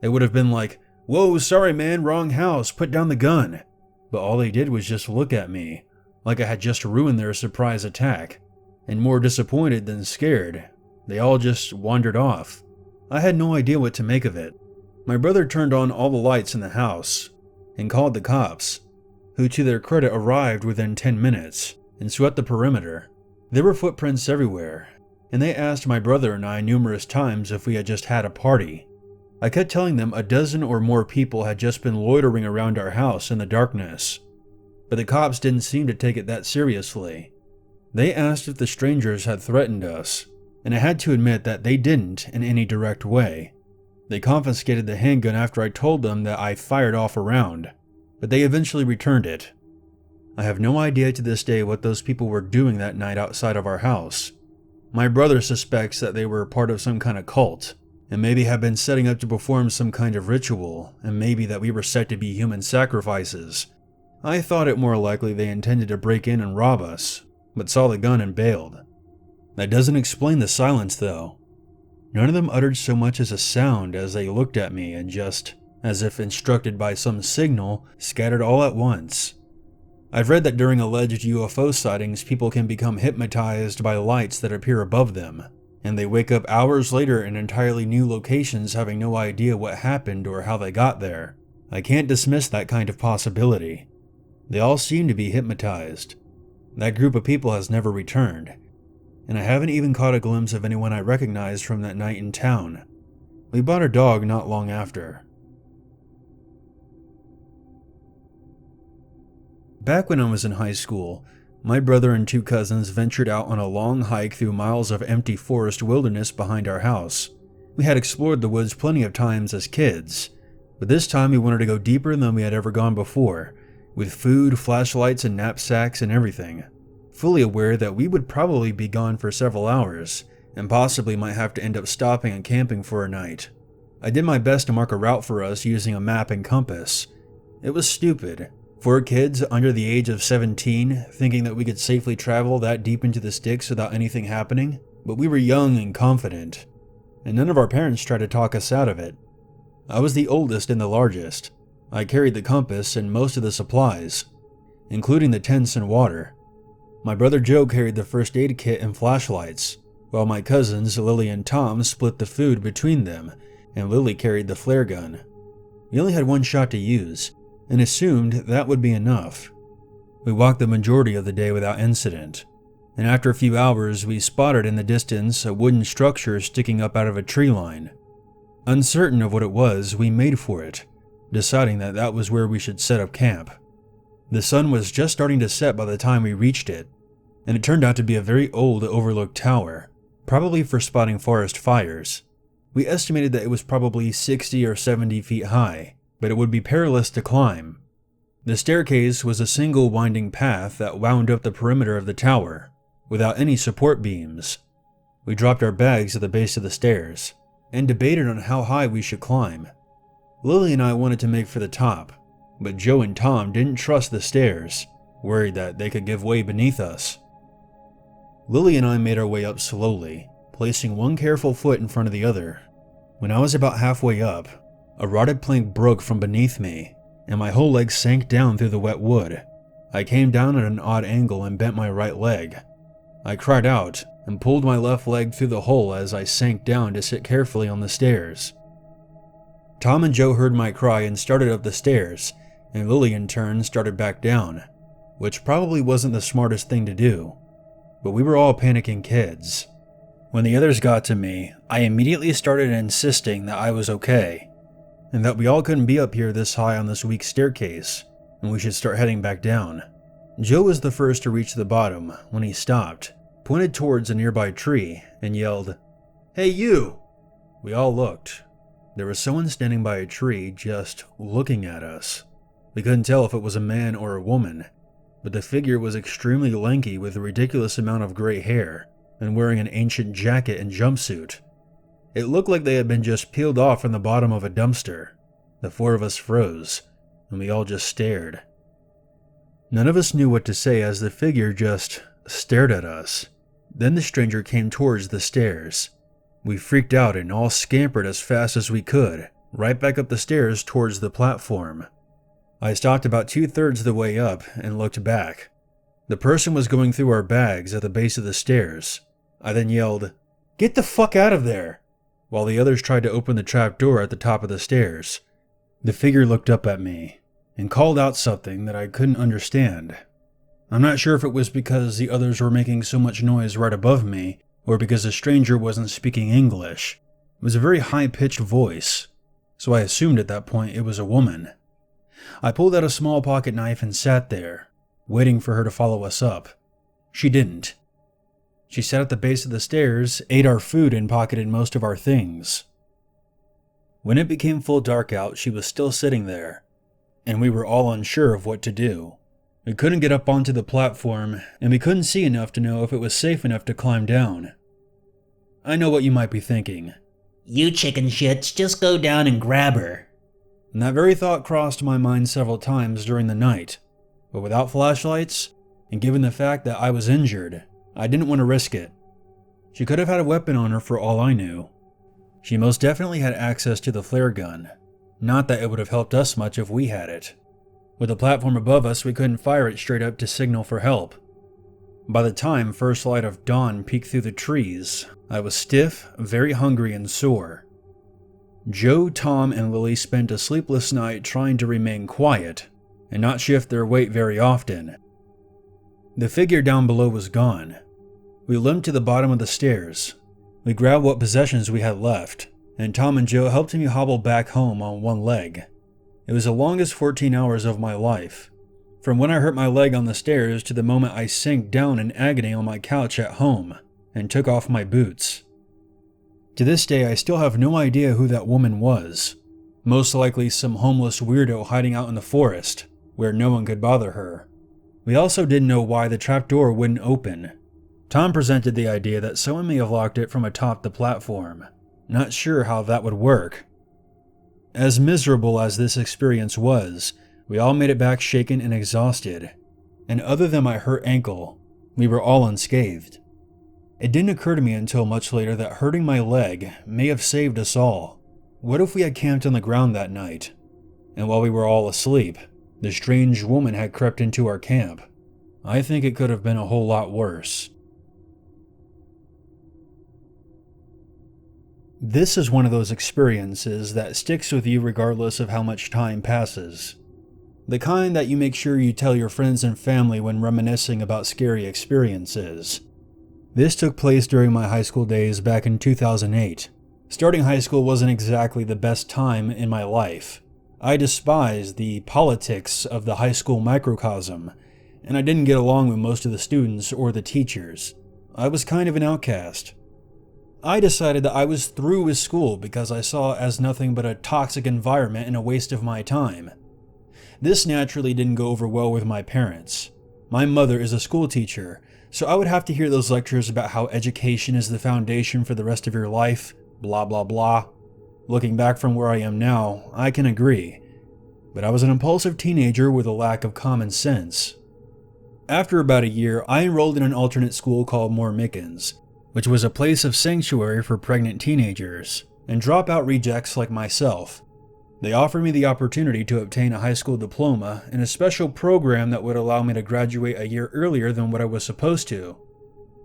They would have been like, "Whoa, sorry man, wrong house, put down the gun." But all they did was just look at me, like I had just ruined their surprise attack. And more disappointed than scared, they all just wandered off. I had no idea what to make of it. My brother turned on all the lights in the house and called the cops, who to their credit arrived within 10 minutes and swept the perimeter. There were footprints everywhere, and they asked my brother and I numerous times if we had just had a party. I kept telling them a dozen or more people had just been loitering around our house in the darkness. but the cops didn't seem to take it that seriously. They asked if the strangers had threatened us, and I had to admit that they didn't in any direct way. They confiscated the handgun after I told them that I fired off a round, but they eventually returned it. I have no idea to this day what those people were doing that night outside of our house. My brother suspects that they were part of some kind of cult, and maybe have been setting up to perform some kind of ritual, and maybe that we were set to be human sacrifices. I thought it more likely they intended to break in and rob us, but saw the gun and bailed. That doesn't explain the silence though. None of them uttered so much as a sound as they looked at me and just, as if instructed by some signal, scattered all at once. I've read that during alleged UFO sightings, people can become hypnotized by lights that appear above them, and they wake up hours later in entirely new locations having no idea what happened or how they got there. I can't dismiss that kind of possibility. They all seem to be hypnotized. That group of people has never returned, and I haven't even caught a glimpse of anyone I recognized from that night in town. We bought a dog not long after. Back when I was in high school, my brother and 2 cousins ventured out on a long hike through miles of empty forest wilderness behind our house. We had explored the woods plenty of times as kids, but this time we wanted to go deeper than we had ever gone before, with food, flashlights, and knapsacks and everything, fully aware that we would probably be gone for several hours, and possibly might have to end up stopping and camping for a night. I did my best to mark a route for us using a map and compass. It was stupid. 4 kids under the age of 17 thinking that we could safely travel that deep into the sticks without anything happening, but we were young and confident, and none of our parents tried to talk us out of it. I was the oldest and the largest. I carried the compass and most of the supplies, including the tents and water. My brother Joe carried the first aid kit and flashlights, while my cousins Lily and Tom split the food between them, and Lily carried the flare gun. We only had 1 shot to use, and assumed that would be enough. We walked the majority of the day without incident, and after a few hours we spotted in the distance a wooden structure sticking up out of a tree line. Uncertain of what it was, we made for it, deciding that that was where we should set up camp. The sun was just starting to set by the time we reached it, and it turned out to be a very old overlooked tower, probably for spotting forest fires. We estimated that it was probably 60 or 70 feet high, but it would be perilous to climb. The staircase was a single winding path that wound up the perimeter of the tower, without any support beams. We dropped our bags at the base of the stairs, and debated on how high we should climb. Lily and I wanted to make for the top, but Joe and Tom didn't trust the stairs, worried that they could give way beneath us. Lily and I made our way up slowly, placing one careful foot in front of the other. When I was about halfway up, a rotted plank broke from beneath me, and my whole leg sank down through the wet wood. I came down at an odd angle and bent my right leg. I cried out and pulled my left leg through the hole as I sank down to sit carefully on the stairs. Tom and Joe heard my cry and started up the stairs, and Lily in turn started back down, which probably wasn't the smartest thing to do, but we were all panicking kids. When the others got to me, I immediately started insisting that I was okay, and that we all couldn't be up here this high on this weak staircase, and we should start heading back down. Joe was the first to reach the bottom when he stopped, pointed towards a nearby tree, and yelled, "Hey you!" We all looked. There was someone standing by a tree just looking at us. We couldn't tell if it was a man or a woman, but the figure was extremely lanky with a ridiculous amount of gray hair, and wearing an ancient jacket and jumpsuit. It looked like they had been just peeled off from the bottom of a dumpster. The 4 of us froze, and we all just stared. None of us knew what to say as the figure just stared at us. Then the stranger came towards the stairs. We freaked out and all scampered as fast as we could, right back up the stairs towards the platform. I stopped about 2/3 of the way up and looked back. The person was going through our bags at the base of the stairs. I then yelled, "Get the fuck out of there!" while the others tried to open the trap door at the top of the stairs. The figure looked up at me and called out something that I couldn't understand. I'm not sure if it was because the others were making so much noise right above me, or because the stranger wasn't speaking English. It was a very high-pitched voice, so I assumed at that point it was a woman. I pulled out a small pocket knife and sat there, waiting for her to follow us up. She didn't. She sat at the base of the stairs, ate our food, and pocketed most of our things. When it became full dark out, she was still sitting there, and we were all unsure of what to do. We couldn't get up onto the platform, and we couldn't see enough to know if it was safe enough to climb down. I know what you might be thinking. You chicken shits, just go down and grab her. And that very thought crossed my mind several times during the night, but without flashlights, and given the fact that I was injured, I didn't want to risk it. She could have had a weapon on her for all I knew. She most definitely had access to the flare gun. Not that it would have helped us much if we had it. With the platform above us, we couldn't fire it straight up to signal for help. By the time first light of dawn peeked through the trees, I was stiff, very hungry, and sore. Joe, Tom, and Lily spent a sleepless night trying to remain quiet and not shift their weight very often. The figure down below was gone. We limped to the bottom of the stairs. We grabbed what possessions we had left, and Tom and Joe helped me hobble back home on one leg. It was the longest 14 hours of my life, from when I hurt my leg on the stairs to the moment I sank down in agony on my couch at home and took off my boots. To this day, I still have no idea who that woman was. Most likely some homeless weirdo hiding out in the forest, where no one could bother her. We also didn't know why the trapdoor wouldn't open. Tom presented the idea that someone may have locked it from atop the platform. Not sure how that would work. As miserable as this experience was, we all made it back shaken and exhausted. And other than my hurt ankle, we were all unscathed. It didn't occur to me until much later that hurting my leg may have saved us all. What if we had camped on the ground that night? And while we were all asleep, the strange woman had crept into our camp. I think it could have been a whole lot worse. This is one of those experiences that sticks with you regardless of how much time passes. The kind that you make sure you tell your friends and family when reminiscing about scary experiences. This took place during my high school days back in 2008. Starting high school wasn't exactly the best time in my life. I despised the politics of the high school microcosm, and I didn't get along with most of the students or the teachers. I was kind of an outcast. I decided that I was through with school because I saw it as nothing but a toxic environment and a waste of my time. This naturally didn't go over well with my parents. My mother is a school teacher, so I would have to hear those lectures about how education is the foundation for the rest of your life, blah blah blah. Looking back from where I am now, I can agree, but I was an impulsive teenager with a lack of common sense. After about a year, I enrolled in an alternate school called More Mickens, which was a place of sanctuary for pregnant teenagers and dropout rejects like myself. They offered me the opportunity to obtain a high school diploma in a special program that would allow me to graduate a year earlier than what I was supposed to.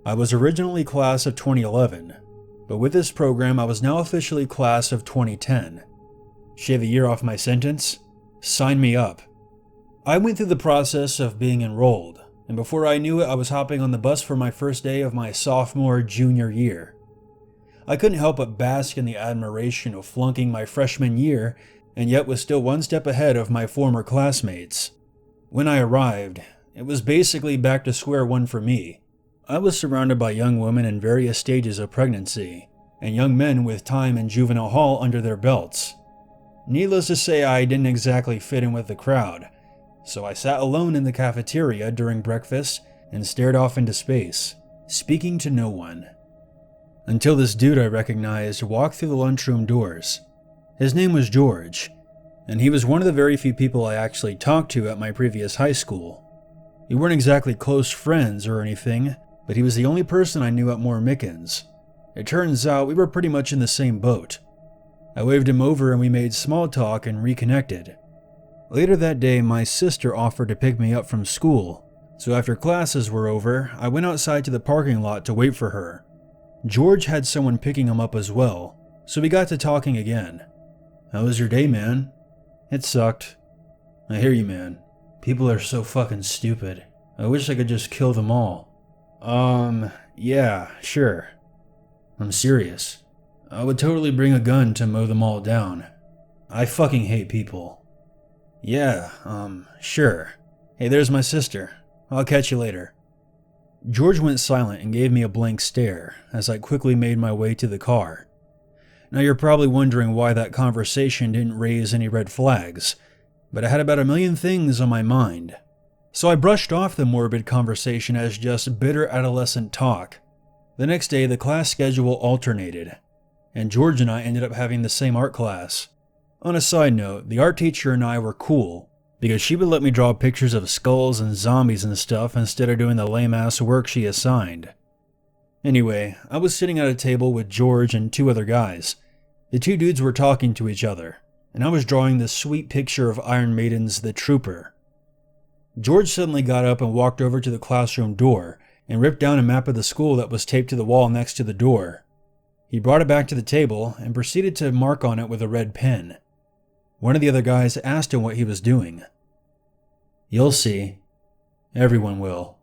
I was originally class of 2011, but with this program I was now officially class of 2010. Shave a year off my sentence? Sign me up. I went through the process of being enrolled, and before I knew it I was hopping on the bus for my first day of my sophomore/junior year. I couldn't help but bask in the admiration of flunking my freshman year, and yet was still one step ahead of my former classmates. When I arrived, it was basically back to square one for me. I was surrounded by young women in various stages of pregnancy, and young men with time in juvenile hall under their belts. Needless to say, I didn't exactly fit in with the crowd, so I sat alone in the cafeteria during breakfast and stared off into space, speaking to no one. Until this dude I recognized walked through the lunchroom doors. His name was George, and he was one of the very few people I actually talked to at my previous high school. We weren't exactly close friends or anything, but he was the only person I knew at More Mickens. It turns out we were pretty much in the same boat. I waved him over and we made small talk and reconnected. Later that day, my sister offered to pick me up from school, so after classes were over, I went outside to the parking lot to wait for her. George had someone picking him up as well, so we got to talking again. "How was your day, man?" "It sucked." "I hear you, man. People are so fucking stupid. I wish I could just kill them all." Yeah, sure. "I'm serious. I would totally bring a gun to mow them all down. I fucking hate people." "Yeah, sure. Hey, there's my sister. I'll catch you later." George went silent and gave me a blank stare as I quickly made my way to the car. Now you're probably wondering why that conversation didn't raise any red flags, but I had about a million things on my mind. So I brushed off the morbid conversation as just bitter adolescent talk. The next day, the class schedule alternated, and George and I ended up having the same art class. On a side note, the art teacher and I were cool, because she would let me draw pictures of skulls and zombies and stuff instead of doing the lame-ass work she assigned. Anyway, I was sitting at a table with George and two other guys. The two dudes were talking to each other, and I was drawing this sweet picture of Iron Maiden's The Trooper. George suddenly got up and walked over to the classroom door and ripped down a map of the school that was taped to the wall next to the door. He brought it back to the table and proceeded to mark on it with a red pen. One of the other guys asked him what he was doing. "You'll see. Everyone will."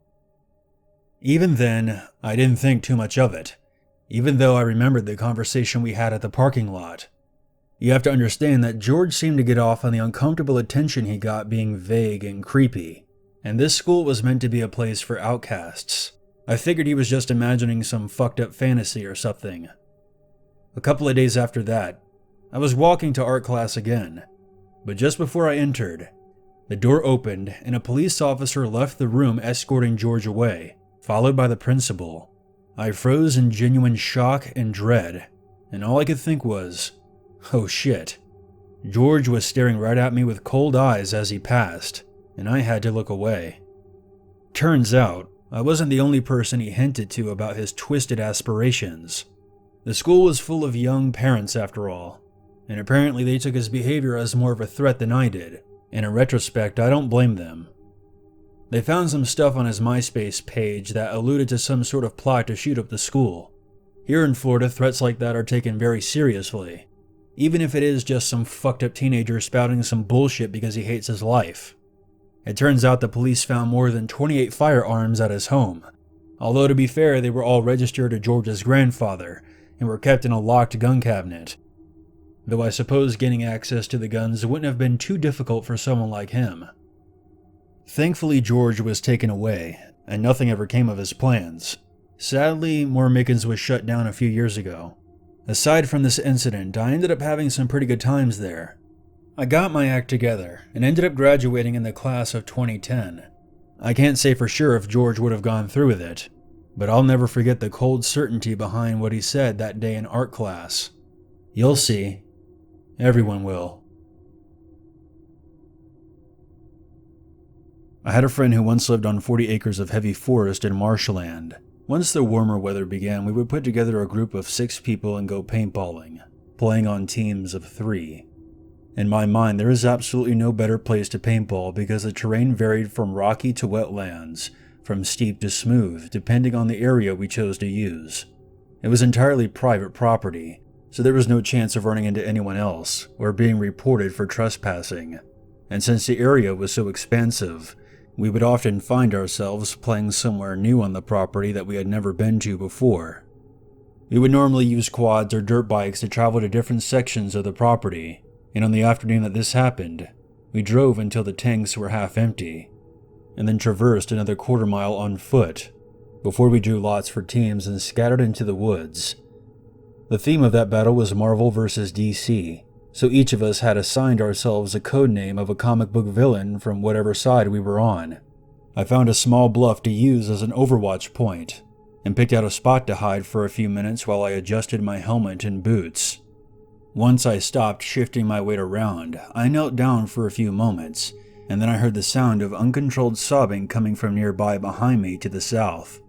Even then, I didn't think too much of it, even though I remembered the conversation we had at the parking lot. You have to understand that George seemed to get off on the uncomfortable attention he got being vague and creepy, and this school was meant to be a place for outcasts. I figured he was just imagining some fucked up fantasy or something. A couple of days after that, I was walking to art class again, but just before I entered, the door opened and a police officer left the room escorting George away, followed by the principal. I froze in genuine shock and dread, and all I could think was, oh shit. George was staring right at me with cold eyes as he passed, and I had to look away. Turns out, I wasn't the only person he hinted to about his twisted aspirations. The school was full of young parents after all, and apparently they took his behavior as more of a threat than I did, and in retrospect, I don't blame them. They found some stuff on his MySpace page that alluded to some sort of plot to shoot up the school. Here in Florida, threats like that are taken very seriously, even if it is just some fucked up teenager spouting some bullshit because he hates his life. It turns out the police found more than 28 firearms at his home, although to be fair, they were all registered to George's grandfather and were kept in a locked gun cabinet. Though I suppose getting access to the guns wouldn't have been too difficult for someone like him. Thankfully, George was taken away, and nothing ever came of his plans. Sadly, Moore-Mickens was shut down a few years ago. Aside from this incident, I ended up having some pretty good times there. I got my act together, and ended up graduating in the class of 2010. I can't say for sure if George would have gone through with it, but I'll never forget the cold certainty behind what he said that day in art class. "You'll see. Everyone will." I had a friend who once lived on 40 acres of heavy forest in marshland. Once the warmer weather began, we would put together a group of 6 people and go paintballing, playing on teams of 3. In my mind, there is absolutely no better place to paintball because the terrain varied from rocky to wetlands, from steep to smooth, depending on the area we chose to use. It was entirely private property, so there was no chance of running into anyone else or being reported for trespassing. And since the area was so expansive, we would often find ourselves playing somewhere new on the property that we had never been to before. We would normally use quads or dirt bikes to travel to different sections of the property, and on the afternoon that this happened, we drove until the tanks were half empty, and then traversed another quarter-mile on foot, before we drew lots for teams and scattered into the woods. The theme of that battle was Marvel vs. DC, so each of us had assigned ourselves a code name of a comic book villain from whatever side we were on. I found a small bluff to use as an overwatch point, and picked out a spot to hide for a few minutes while I adjusted my helmet and boots. Once I stopped shifting my weight around, I knelt down for a few moments, and then I heard the sound of uncontrolled sobbing coming from nearby behind me to the south.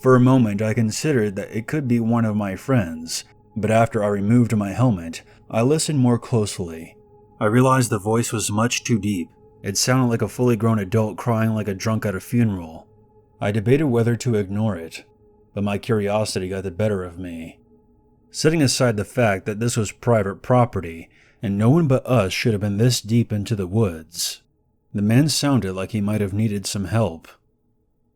For a moment I considered that it could be one of my friends, but after I removed my helmet, I listened more closely. I realized the voice was much too deep. It sounded like a fully grown adult crying like a drunk at a funeral. I debated whether to ignore it, but my curiosity got the better of me. Setting aside the fact that this was private property, and no one but us should have been this deep into the woods, the man sounded like he might have needed some help.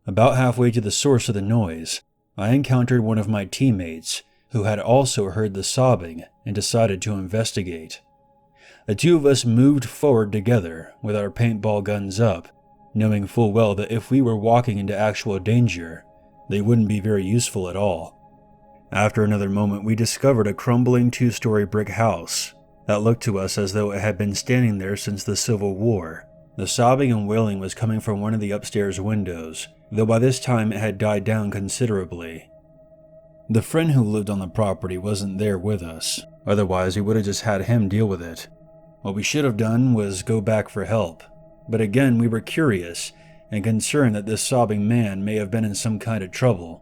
About halfway to the source of the noise, I encountered one of my teammates, who had also heard the sobbing and decided to investigate. The two of us moved forward together with our paintball guns up, knowing full well that if we were walking into actual danger, they wouldn't be very useful at all. After another moment, we discovered a crumbling 2-story brick house that looked to us as though it had been standing there since the Civil War. The sobbing and wailing was coming from one of the upstairs windows, though by this time it had died down considerably. The friend who lived on the property wasn't there with us, otherwise we would have just had him deal with it. What we should have done was go back for help, but again we were curious and concerned that this sobbing man may have been in some kind of trouble.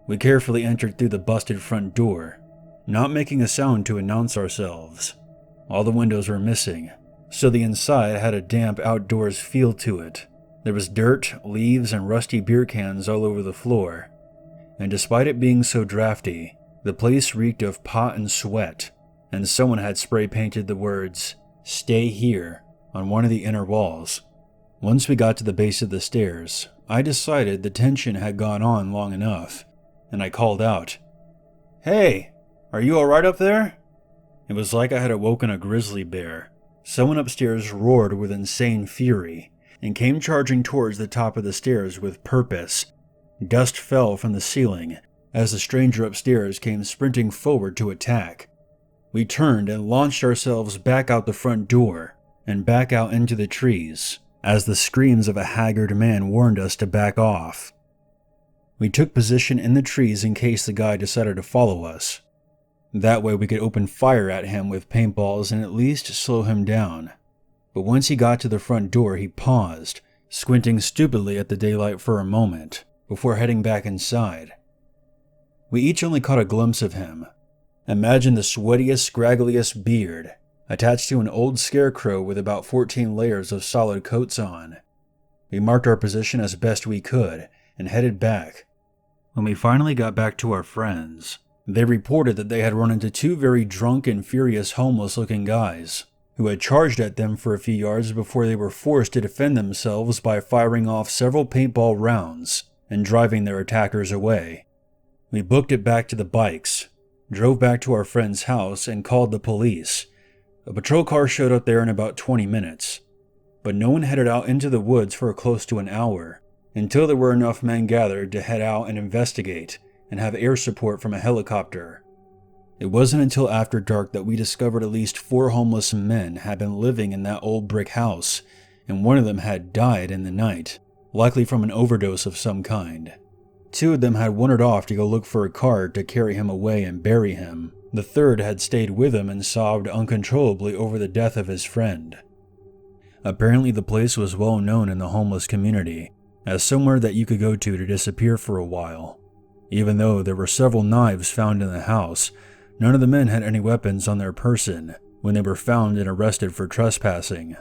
We carefully entered through the busted front door, not making a sound to announce ourselves. All the windows were missing, so the inside had a damp outdoors feel to it. There was dirt, leaves, and rusty beer cans all over the floor, and despite it being so drafty, the place reeked of pot and sweat, and someone had spray painted the words, "Stay here," on one of the inner walls. Once we got to the base of the stairs, I decided the tension had gone on long enough, and I called out, "Hey, are you alright up there?" It was like I had awoken a grizzly bear. Someone upstairs roared with insane fury and came charging towards the top of the stairs with purpose. Dust fell from the ceiling as the stranger upstairs came sprinting forward to attack. We turned and launched ourselves back out the front door and back out into the trees as the screams of a haggard man warned us to back off. We took position in the trees in case the guy decided to follow us. That way we could open fire at him with paintballs and at least slow him down. But once he got to the front door, he paused, squinting stupidly at the daylight for a moment, before heading back inside. We each only caught a glimpse of him. Imagine the sweatiest, scraggliest beard, attached to an old scarecrow with about 14 layers of solid coats on. We marked our position as best we could, and headed back. When we finally got back to our friends, they reported that they had run into 2 very drunk and furious homeless-looking guys, who had charged at them for a few yards before they were forced to defend themselves by firing off several paintball rounds and driving their attackers away. We booked it back to the bikes, drove back to our friend's house, and called the police. A patrol car showed up there in about 20 minutes, but no one headed out into the woods for close to an hour, until there were enough men gathered to head out and investigate and have air support from a helicopter. It wasn't until after dark that we discovered at least 4 homeless men had been living in that old brick house, and one of them had died in the night, likely from an overdose of some kind. 2 of them had wandered off to go look for a car to carry him away and bury him. The third had stayed with him and sobbed uncontrollably over the death of his friend. Apparently the place was well known in the homeless community, as somewhere that you could go to disappear for a while. Even though there were several knives found in the house, none of the men had any weapons on their person when they were found and arrested for trespassing.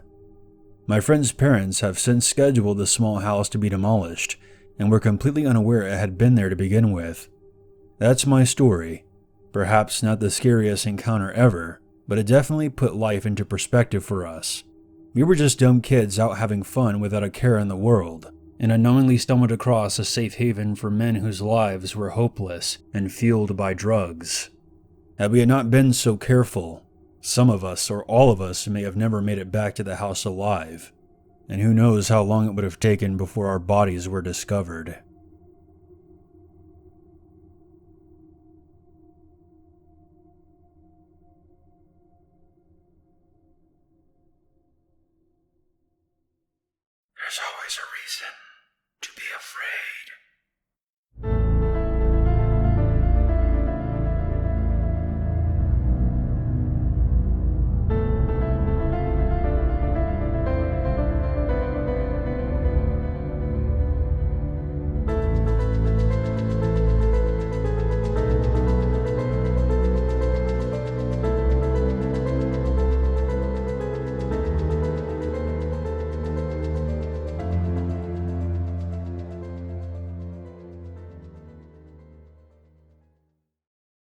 My friend's parents have since scheduled the small house to be demolished, and were completely unaware it had been there to begin with. That's my story. Perhaps not the scariest encounter ever, but it definitely put life into perspective for us. We were just dumb kids out having fun without a care in the world, and unknowingly stumbled across a safe haven for men whose lives were hopeless and fueled by drugs. Had we not been so careful, some of us or all of us may have never made it back to the house alive, and who knows how long it would have taken before our bodies were discovered. There's always a reason to be afraid.